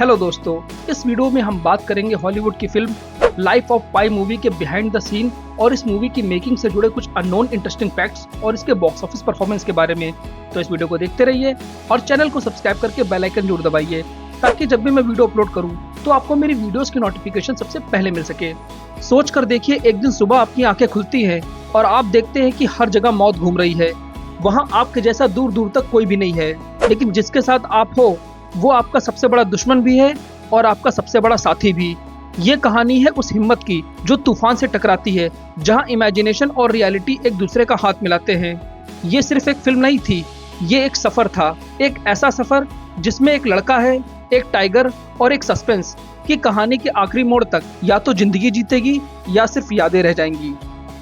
Hello दोस्तों, इस video में हम बात करेंगे हॉलीवुड की film life of pi movie के बिहाइंड द सीन और इस मूवी की मेकिंग से जुड़े कुछ अननोन इंटरेस्टिंग फैक्ट्स और इसके बॉक्स ऑफिस परफॉर्मेंस के बारे में। तो इस वीडियो को देखते रहिए और चैनल को सब्सक्राइब करके बेल आइकन जरूर दबाइए ताकि जब भी मैं वीडियो अपलोड करूं तो आपको मेरी वीडियोस की नोटिफिकेशन सबसे पहले मिल सके। सोच कर देखिए, एक दिन सुबह आपकी आंखें खुलती हैं और आप देखते हैं कि हर जगह मौत घूम रही है। वहाँ आपके जैसा दूर दूर तक कोई भी नहीं है, लेकिन जिसके साथ आप हो वो आपका सबसे बड़ा दुश्मन भी है और आपका सबसे बड़ा साथी भी। ये कहानी है उस हिम्मत की जो तूफान से टकराती है, जहां इमेजिनेशन और रियलिटी एक दूसरे का हाथ मिलाते हैं। ये सिर्फ एक फिल्म नहीं थी, ये एक सफर था, एक ऐसा सफर जिसमें एक लड़का है, एक टाइगर और एक सस्पेंस की कहानी के आखिरी मोड़ तक या तो जिंदगी जीतेगी या सिर्फ यादें रह जाएंगी।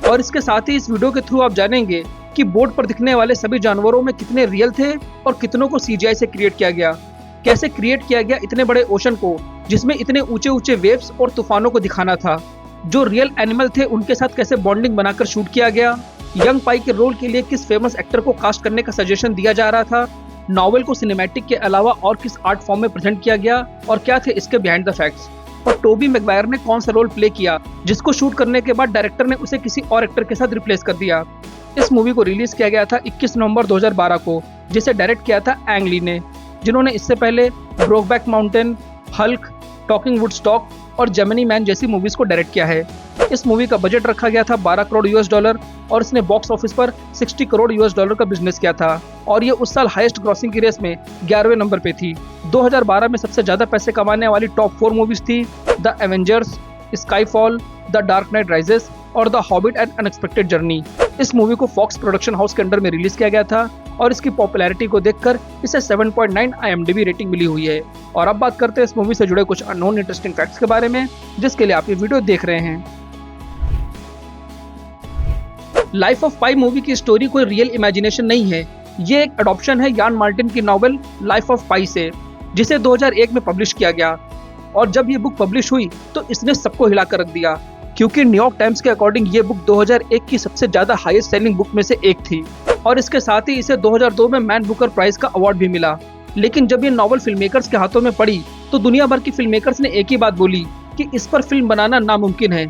और इसके साथ ही इस वीडियो के थ्रू आप जानेंगे कि बोर्ड पर दिखने वाले सभी जानवरों में कितने रियल थे और कितनों को सीजीआई से क्रिएट किया गया। कैसे क्रिएट किया गया इतने बड़े ओशन को जिसमें इतने ऊंचे ऊंचे वेव्स और तूफानों को दिखाना था। जो रियल एनिमल थे उनके साथ कैसे बॉन्डिंग बनाकर शूट किया गया। यंग पाई के रोल के लिए किस फेमस एक्टर को कास्ट करने का सजेशन दिया जा रहा था। नॉवेल को सिनेमैटिक के अलावा और किस आर्ट फॉर्म में प्रेजेंट किया गया और क्या थे इसके बिहाइंड द फैक्ट्स। और टोबी मैगवायर ने कौन सा रोल प्ले किया जिसको शूट करने के बाद डायरेक्टर ने उसे किसी और एक्टर के साथ रिप्लेस कर दिया। इस मूवी को रिलीज किया गया था 21 नवंबर 2012 को, जिसे डायरेक्ट किया था एंग ली ने, जिन्होंने इससे पहले ब्रोकबैक माउंटेन, हल्क, टॉकिंग वुडस्टॉक और जेमिनी मैन जैसी मूवीज को डायरेक्ट किया है। इस मूवी का बजट रखा गया था $12 करोड़ और इसने बॉक्स ऑफिस पर $60 करोड़ का बिजनेस किया था और ये उस साल हाईएस्ट ग्रॉसिंग की रेस में 11वें नंबर पे थी। 2012 में सबसे ज्यादा पैसे कमाने वाली टॉप 4 मूवीज थी the Avengers, Skyfall, the Dark Knight Rises और the Hobbit and unexpected journey. इस मूवी को फॉक्स प्रोडक्शन हाउस के अंडर में रिलीज किया गया था और इसकी पॉपुलैरिटी को देखकर इसे 7.9 IMDb रेटिंग मिली हुई है। और अब बात करते हैं इस मूवी से जुड़े कुछ अननोन इंटरेस्टिंग फैक्ट्स के बारे में, जिसके लिए आप ये वीडियो देख रहे हैं। लाइफ ऑफ पाई मूवी की स्टोरी कोई रियल इमेजिनेशन नहीं है, ये एक अडॉप्शन है यान मार्टिन की नॉवेल लाइफ ऑफ पाई से, जिसे 2001 में पब्लिश किया गया। और जब ये बुक पब्लिश हुई तो इसने सबको हिला कर रख दिया, क्योंकि न्यूयॉर्क टाइम्स के अकॉर्डिंग ये बुक 2001 की सबसे ज्यादा हाईएस्ट सेलिंग बुक में से एक थी और इसके साथ ही इसे 2002 में मैन बुकर प्राइज का अवार्ड भी मिला। लेकिन जब ये नॉवल फिल्म मेकर्स के हाथों में पड़ी तो दुनिया भर की फिल्म मेकर्स ने एक ही बात बोली कि इस पर फिल्म बनाना नामुमकिन है,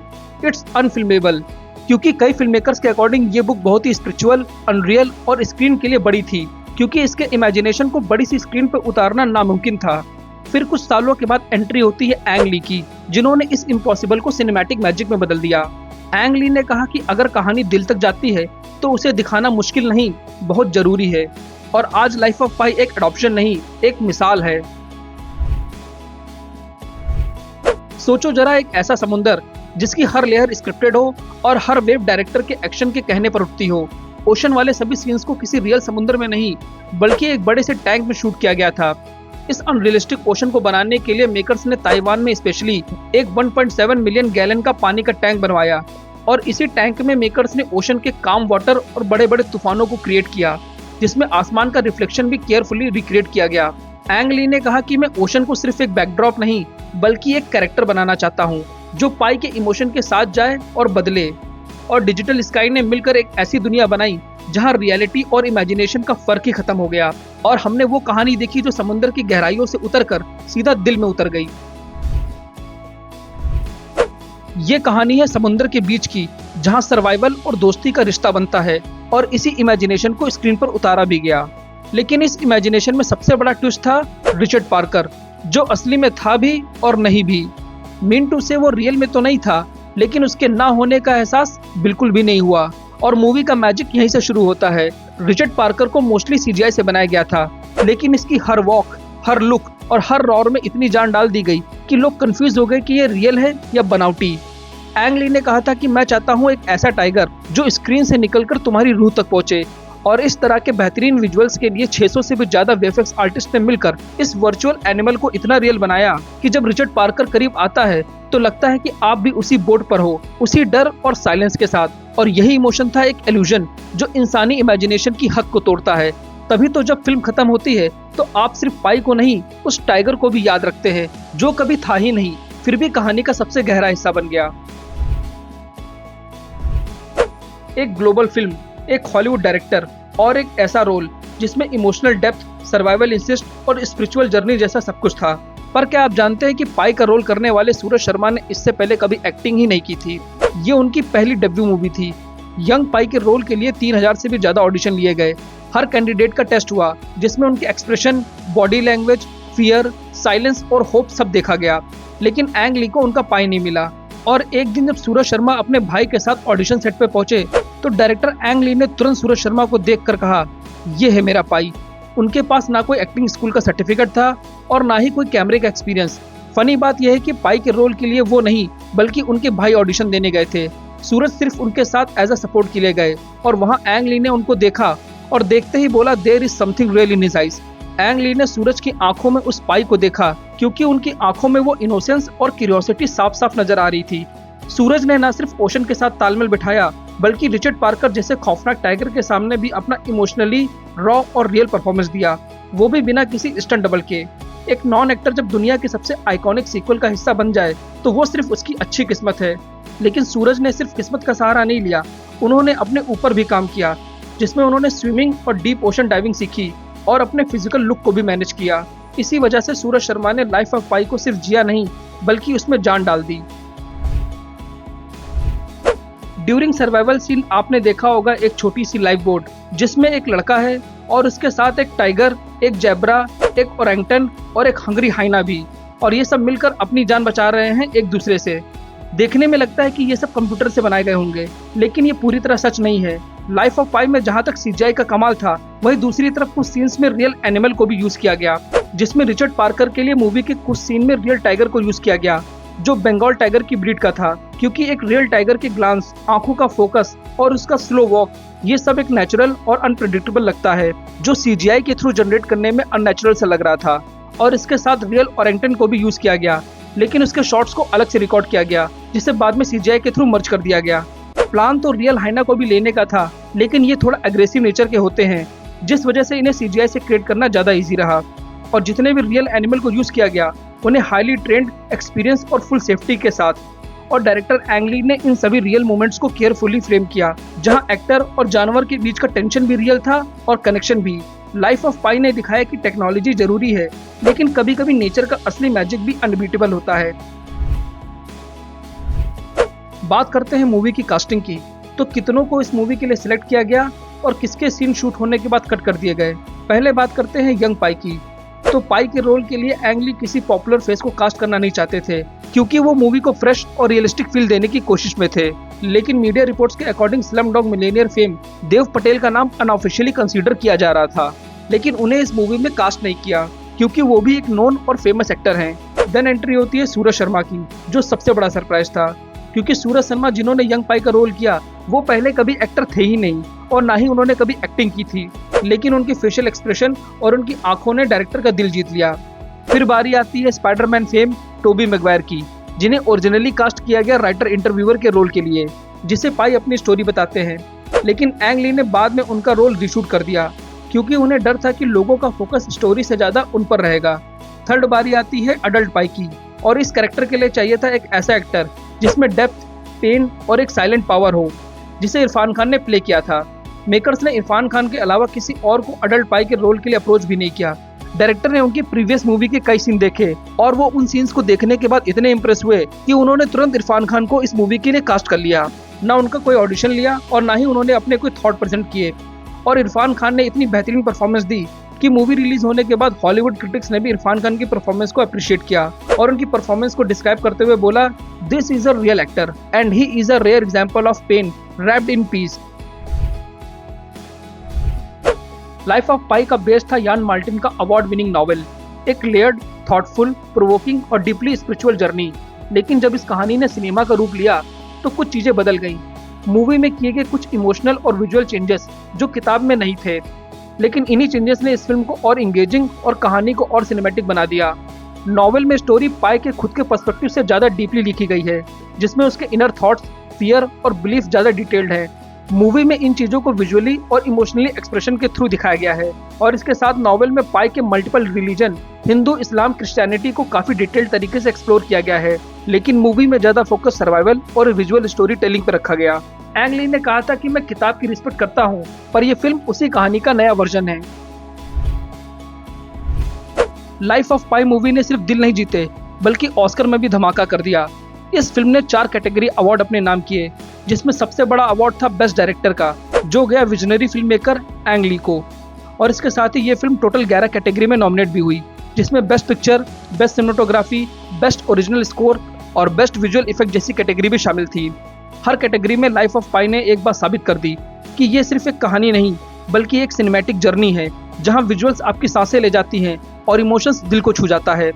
इट्स अनफिल्मेबल। क्योंकि कई फिल्म मेकर्स के अकॉर्डिंग ये बुक बहुत ही स्पिरिचुअल, अनरियल और स्क्रीन के लिए बड़ी थी, क्योंकि इसके इमेजिनेशन को बड़ी सी स्क्रीन पर उतारना नामुमकिन था। फिर कुछ सालों के बाद एंट्री होती है एंग ली की, जिन्होंने इस इम्पॉसिबल को सिनेमैटिक मैजिक में बदल दिया। एंग ली ने कहा कि अगर कहानी दिल तक जाती है तो उसे दिखाना मुश्किल नहीं, बहुत जरूरी है। और आज लाइफ ऑफ पाई एक एडॉप्शन नहीं, एक मिसाल है। सोचो जरा, एक ऐसा समुंदर जिसकी हर लेयर स्क्रिप्टेड हो और हर वेव डायरेक्टर के एक्शन के कहने पर उठती हो। ओशन वाले सभी सीन्स को किसी रियल समुंदर में नहीं बल्कि एक बड़े से टैंक में शूट किया गया था। इस अनरियलिस्टिक ओशन को बनाने के लिए मेकर्स ने ताइवान में स्पेशली एक 1.7 मिलियन गैलन का पानी का टैंक बनवाया और इसी टैंक में मेकर्स ने ओशन के काम वाटर और बड़े बड़े तूफानों को क्रिएट किया, जिसमें आसमान का रिफ्लेक्शन भी केयरफुली रिक्रिएट किया गया। एंग ली ने कहा कि मैं ओशन को सिर्फ एक बैकड्रॉप नहीं बल्कि एक कैरेक्टर बनाना चाहता हूँ जो पाई के इमोशन के साथ जाए और बदले। और डिजिटल स्काई ने मिलकर एक ऐसी दुनिया बनाई जहां रियलिटी और इमेजिनेशन का फर्क ही खत्म हो गया और हमने वो कहानी देखी जो समुद्र की गहराइयों से उतरकर सीधा दिल में उतर गई। ये कहानी है समुद्र के बीच की, जहां सर्वाइवल और दोस्ती का रिश्ता बनता है और इसी इमेजिनेशन को स्क्रीन पर उतारा भी गया। लेकिन इस इमेजिनेशन में सबसे बड़ा ट्विस्ट था रिचर्ड पार्कर, जो असली में था भी और नहीं भी। मीन टू से वो रियल में तो नहीं था, लेकिन उसके ना होने का एहसास बिल्कुल भी नहीं हुआ और मूवी का मैजिक यहीं से शुरू होता है। रिचर्ड पार्कर को मोस्टली सीजीआई से बनाया गया था, लेकिन इसकी हर वॉक, हर लुक और हर रॉर में इतनी जान डाल दी गई कि लोग कंफ्यूज हो गए कि ये रियल है या बनावटी। एंग ली ने कहा था कि मैं चाहता हूँ एक ऐसा टाइगर जो स्क्रीन से निकलकर तुम्हारी रूह तक पहुंचे। और इस तरह के बेहतरीन विजुअल्स के लिए 600 से भी ज्यादा वीएफएक्स आर्टिस्ट ने मिलकर इस वर्चुअल एनिमल को इतना रियल बनाया कि जब रिचर्ड पार्कर करीब आता है तो लगता है कि आप भी उसी बोट पर हो, उसी डर और साइलेंस के साथ। और यही इमोशन था, एक इल्यूजन जो इंसानी इमेजिनेशन की हद को तोड़ता है। तभी तो जब फिल्म खत्म होती है तो आप सिर्फ पाई को नहीं, उस टाइगर को भी याद रखते हैं जो कभी था ही नहीं, फिर भी कहानी का सबसे गहरा हिस्सा बन गया। एक ग्लोबल फिल्म, एक हॉलीवुड डायरेक्टर और एक ऐसा रोल जिसमें इमोशनल डेप्थ, सर्वाइवल इंसिस्ट और स्पिरिचुअल जर्नी जैसा सब कुछ था। पर क्या आप जानते हैं कि पाई का रोल करने वाले सूरज शर्मा ने इससे पहले कभी एक्टिंग ही नहीं की थी। ये उनकी पहली डेब्यू मूवी थी। यंग पाई के रोल के लिए 3000 से भी ज्यादा ऑडिशन लिए गए। हर कैंडिडेट का टेस्ट हुआ जिसमें उनके expression, body language, fear, silence और होप सब देखा गया, लेकिन एंग ली को उनका पाई नहीं मिला। और एक दिन जब सूरज शर्मा अपने भाई के साथ ऑडिशन सेट पे पहुंचे तो डायरेक्टर एंग ली ने तुरंत सूरज शर्मा को देखकर कहा, ये है मेरा पाई। उनके पास ना कोई एक्टिंग स्कूल का सर्टिफिकेट था और ना ही कोई कैमरे का एक्सपीरियंस। फनी बात यह है कि पाई के रोल के लिए वो नहीं बल्कि उनके भाई ऑडिशन देने गए थे। सूरज सिर्फ उनके साथ एज अ सपोर्ट के लिए गए और वहाँ एंग ली ने उनको देखा और देखते ही बोला, there is something real in his eyes. Ang Lee ने सूरज की आंखों में उस पाई को देखा क्योंकि उनकी आंखों में वो इनोसेंस और क्यूरियोसिटी साफ साफ नजर आ रही थी। सूरज ने न सिर्फ ओशन के साथ तालमेल बिठाया बल्कि रिचर्ड पार्कर जैसे खौफनाक टाइगर के सामने भी अपना इमोशनली रॉ और रियल परफॉर्मेंस दिया, वो भी बिना किसी स्टंट डबल के। एक नॉन एक्टर जब दुनिया के सबसे आइकॉनिक सीक्वल का हिस्सा बन जाए तो वो सिर्फ उसकी अच्छी किस्मत है। लेकिन सूरज ने सिर्फ किस्मत का सहारा नहीं लिया, उन्होंने अपने ऊपर भी काम किया, जिसमें उन्होंने स्विमिंग और डीप ओशन डाइविंग सीखी और अपने फिजिकल लुक को भी मैनेज किया। इसी वजह से सूरज शर्मा ने लाइफ ऑफ पाई को सिर्फ जिया नहीं बल्कि उसमें जान डाल दी। ड्यूरिंग सर्वाइवल सीन आपने देखा होगा एक छोटी सी लाइफ बोट जिसमें एक लड़का है और उसके साथ एक टाइगर, एक जेब्रा, एक ओरंगटन और एक हंगरी हाइना भी, और ये सब मिलकर अपनी जान बचा रहे हैं एक दूसरे से। देखने में लगता है कि ये सब कंप्यूटर से बनाए गए होंगे, लेकिन ये पूरी तरह सच नहीं है। लाइफ ऑफ पाई में जहाँ तक सीजीआई का कमाल था, वहीं दूसरी तरफ कुछ सीन्स में रियल एनिमल को भी यूज किया गया, जिसमें रिचर्ड पार्कर के लिए मूवी के कुछ सीन में रियल टाइगर को यूज किया गया जो बंगाल टाइगर की ब्रीड का था, क्योंकि एक रियल टाइगर के ग्लांस, आंखों का फोकस और उसका स्लो वॉक, ये सब एक नेचुरल और अनप्रेडिक्टेबल लगता है, जो सीजीआई के थ्रू जनरेट करने में अननेचुरल सा लग रहा था। और इसके साथ रियल ओरंगटन को भी यूज किया गया, लेकिन उसके शॉट्स को अलग से रिकॉर्ड किया गया जिसे बाद में सीजीआई के थ्रू मर्ज कर दिया गया। प्लान तो रियल हाइना को भी लेने का था, लेकिन ये थोड़ा एग्रेसिव नेचर के होते हैं, जिस वजह से इन्हें सीजीआई से क्रिएट करना ज्यादा इजी रहा। और जितने भी रियल एनिमल को यूज किया गया उन्हें हाईली ट्रेंड, एक्सपीरियंस और फुल सेफ्टी के साथ। और डायरेक्टर एंग ली ने इन सभी रियल मोमेंट्स को केयरफुली फ्रेम किया, जहां एक्टर और जानवर के बीच का टेंशन भी रियल था और कनेक्शन भी। लाइफ ऑफ पाई ने दिखाया कि टेक्नोलॉजी जरूरी है, लेकिन कभी कभी नेचर का असली मैजिक भी अनबीटेबल होता है। बात करते हैं मूवी की कास्टिंग की, तो कितनों को इस मूवी के लिए सिलेक्ट किया गया और किसके सीन शूट होने के बाद कट कर दिए गए। पहले बात करते हैं यंग पाई की। तो पाई के रोल के लिए एंग ली किसी पॉपुलर फेस को कास्ट करना नहीं चाहते थे, क्योंकि वो मूवी को फ्रेश और रियलिस्टिक फील देने की कोशिश में थे। लेकिन मीडिया रिपोर्ट्स के according Slumdog millionaire fame Dev Patel का नाम अनऑफिशियली कंसीडर किया जा रहा था, लेकिन उन्हें इस मूवी में कास्ट नहीं किया क्योंकि वो भी एक नोन और फेमस एक्टर हैं। देन एंट्री होती है सूरज शर्मा की, जो सबसे बड़ा सरप्राइज था, क्योंकि सूरज शर्मा जिन्होंने यंग पाई का रोल किया वो पहले कभी एक्टर थे ही नहीं और ना ही उन्होंने कभी एक्टिंग की थी, लेकिन उनकी फेशियल एक्सप्रेशन और उनकी आंखों ने डायरेक्टर का दिल जीत लिया। फिर बारी आती है स्पाइडरमैन फेम टोबी मैगवायर की, जिन्हें ओरिजिनली कास्ट किया गया राइटर इंटरव्यूअर के रोल के लिए, जिसे पाई अपनी स्टोरी बताते हैं। लेकिन एंग ली ने बाद में उनका रोल रीशूट कर दिया क्योंकि उन्हें डर था कि लोगों का फोकस स्टोरी से ज्यादा उन पर रहेगा। थर्ड बारी आती है अडल्ट पाई की, और इस कैरेक्टर के लिए चाहिए था एक ऐसा एक्टर जिसमें डेप्थ, पेन और एक साइलेंट पावर हो, जिसे इरफान खान ने प्ले किया था। मेकर्स ने इरफान खान के अलावा किसी और को अडल्ट पाई के रोल के लिए अप्रोच भी नहीं किया। डायरेक्टर ने उनकी प्रीवियस मूवी के कई सीन देखे और वो उन सीन्स को देखने के बाद इतने इम्प्रेस हुए कि उन्होंने तुरंत इरफान खान को इस मूवी के लिए कास्ट कर लिया। ना उनका कोई ऑडिशन लिया और ना ही उन्होंने अपने कोई थॉट प्रेजेंट किए। और इरफान खान ने इतनी बेहतरीन परफॉर्मेंस दी कि मूवी रिलीज होने के बाद हॉलीवुड क्रिटिक्स ने भी इरफान खान की परफॉर्मेंस को अप्रिशिएट किया और उनकी परफॉर्मेंस को डिस्क्राइब करते हुए बोला, this is a real actor and he is a rare example of pain wrapped in peace. Life of Pi का बेस था यान मार्टिन का अवार्ड विनिंग नॉवेल, एक लेयर्ड, थॉटफुल, प्रोवोकिंग और डीपली स्पिरिचुअल जर्नी। लेकिन जब इस कहानी ने सिनेमा का रूप लिया तो कुछ चीजें बदल गईं। मूवी में किए गए कुछ इमोशनल और विजुअल चेंजेस जो किताब में नहीं थे, लेकिन इन्हीं चेंजेस ने इस फिल्म को और इंगेजिंग और कहानी को और सिनेमैटिक बना दिया। नॉवेल में स्टोरी पाई के खुद के पर्सपेक्टिव से ज्यादा डीपली लिखी गई है, जिसमें उसके इनर थॉट्स, फियर और बिलीफ ज्यादा डिटेल्ड है। मूवी में इन चीजों को विजुअली और इमोशनली एक्सप्रेशन के थ्रू दिखाया गया है। और इसके साथ नॉवेल में पाई के मल्टीपल रिलीजन, हिंदू, इस्लाम, क्रिश्चियनिटी को काफी डिटेल्ड तरीके से एक्सप्लोर किया गया है, लेकिन मूवी में ज्यादा फोकस सर्वाइवल और विजुअल स्टोरी टेलिंग पर रखा गया। एंग ली ने कहा था कि मैं किताब की रिस्पेक्ट करता हूँ, पर यह फिल्म उसी कहानी का नया वर्जन है। लाइफ ऑफ पाई मूवी ने सिर्फ दिल नहीं जीते बल्कि ऑस्कर में भी धमाका कर दिया। इस फिल्म ने 4 कैटेगरी अवार्ड अपने नाम किए, जिसमें सबसे बड़ा अवार्ड था बेस्ट डायरेक्टर का, जो गया विजनरी फिल्म मेकर एंग ली को। और इसके साथ ही ये फिल्म टोटल 11 कैटेगरी में नॉमिनेट भी हुई, जिसमें best picture, best cinematography, best original score और बेस्ट विजुअल इफेक्ट जैसी कैटेगरी भी शामिल थी। हर कैटेगरी में लाइफ ऑफ पाई ने एक बात साबित कर दी कि ये सिर्फ एक कहानी नहीं बल्कि एक सिनेमैटिक जर्नी है, जहां विजुअल्स आपकी सांसें ले जाती हैं और इमोशंस दिल को छू जाता है।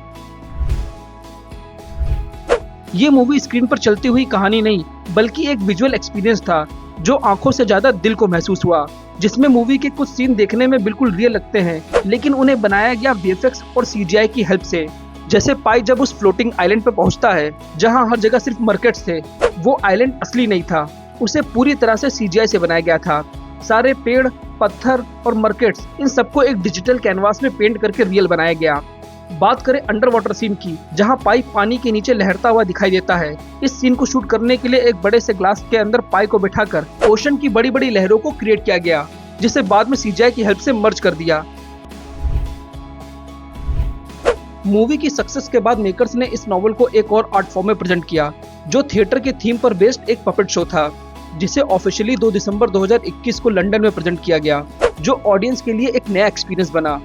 ये मूवी स्क्रीन पर चलती हुई कहानी नहीं बल्कि एक विजुअल एक्सपीरियंस था, जो आंखों से ज्यादा दिल को महसूस हुआ, जिसमें मूवी के कुछ सीन देखने में बिल्कुल रियल लगते हैं, लेकिन उन्हें बनाया गया वीएफएक्स और सीजीआई की हेल्प से। जैसे पाई जब उस फ्लोटिंग आइलैंड पर पहुंचता है जहां हर जगह सिर्फ मार्केट्स थे, वो आइलैंड असली नहीं था, उसे पूरी तरह से सीजीआई से बनाया गया था। सारे पेड़, पत्थर और मार्केट्स, इन सबको एक डिजिटल कैनवास में पेंट करके रियल बनाया गया। बात करें अंडर वाटर सीन की, जहां पाई पानी के नीचे लहरता हुआ दिखाई देता है। इस सीन को शूट करने के लिए एक बड़े से ग्लास के अंदर पाई को बिठाकर ओशन की बड़ी बड़ी लहरों को क्रिएट किया गया, जिसे बाद में सीजीआई की हेल्प से मर्ज कर दिया। मूवी की सक्सेस के बाद मेकर्स ने इस नॉवल को एक और आर्ट फॉर्म में प्रेजेंट किया, जो थिएटर के थीम पर बेस्ड एक पपेट शो था, जिसे ऑफिशियली 2 दिसंबर 2021 को लंदन में प्रेजेंट किया गया, जो ऑडियंस के लिए एक नया एक्सपीरियंस बना।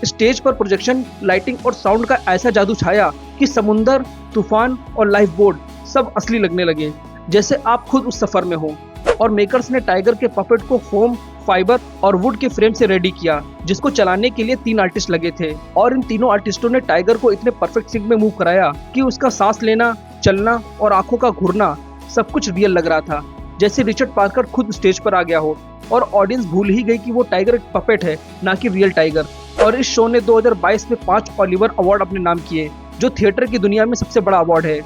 स्टेज पर प्रोजेक्शन, लाइटिंग और साउंड का ऐसा जादू छाया कि समुंदर, तूफान और लाइफ बोट सब असली लगने लगे, जैसे आप खुद उस सफर में हो। और मेकर्स ने टाइगर के पपेट को फोम, फाइबर और वुड के फ्रेम से रेडी किया, जिसको चलाने के लिए 3 आर्टिस्ट लगे थे। और इन तीनों आर्टिस्टों ने टाइगर को इतने परफेक्ट सिंक में मूव कराया कि उसका सांस लेना, चलना और आंखों का घूरना सब कुछ रियल लग रहा था, जैसे रिचर्ड पार्कर खुद स्टेज पर आ गया हो और ऑडियंस भूल ही गई कि वो टाइगर एक पपेट है, ना कि रियल टाइगर। और इस शो ने 2022 में 5 ऑलिवर अवार्ड अपने नाम किए, जो थिएटर की दुनिया में सबसे बड़ा अवार्ड है।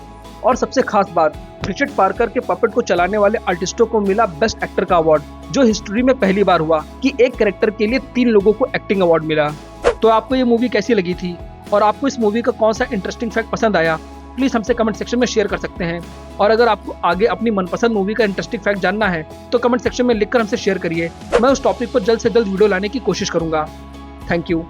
और सबसे खास बात, रिचर्ड पार्कर के पपेट को चलाने वाले आर्टिस्टों को मिला बेस्ट एक्टर का अवार्ड, जो हिस्ट्री में पहली बार हुआ कि एक कैरेक्टर के लिए 3 लोगों को एक्टिंग अवार्ड मिला। तो आपको ये मूवी कैसी लगी थी और आपको इस मूवी का कौन सा इंटरेस्टिंग फैक्ट पसंद आया, प्लीज हमसे कमेंट सेक्शन में शेयर कर सकते हैं। और अगर आपको आगे अपनी मनपसंद मूवी का इंटरेस्टिंग फैक्ट जानना है तो कमेंट सेक्शन में लिखकर हमसे शेयर करिए। मैं उस टॉपिक पर जल्द से जल्द वीडियो लाने की कोशिश करूंगा। Thank you.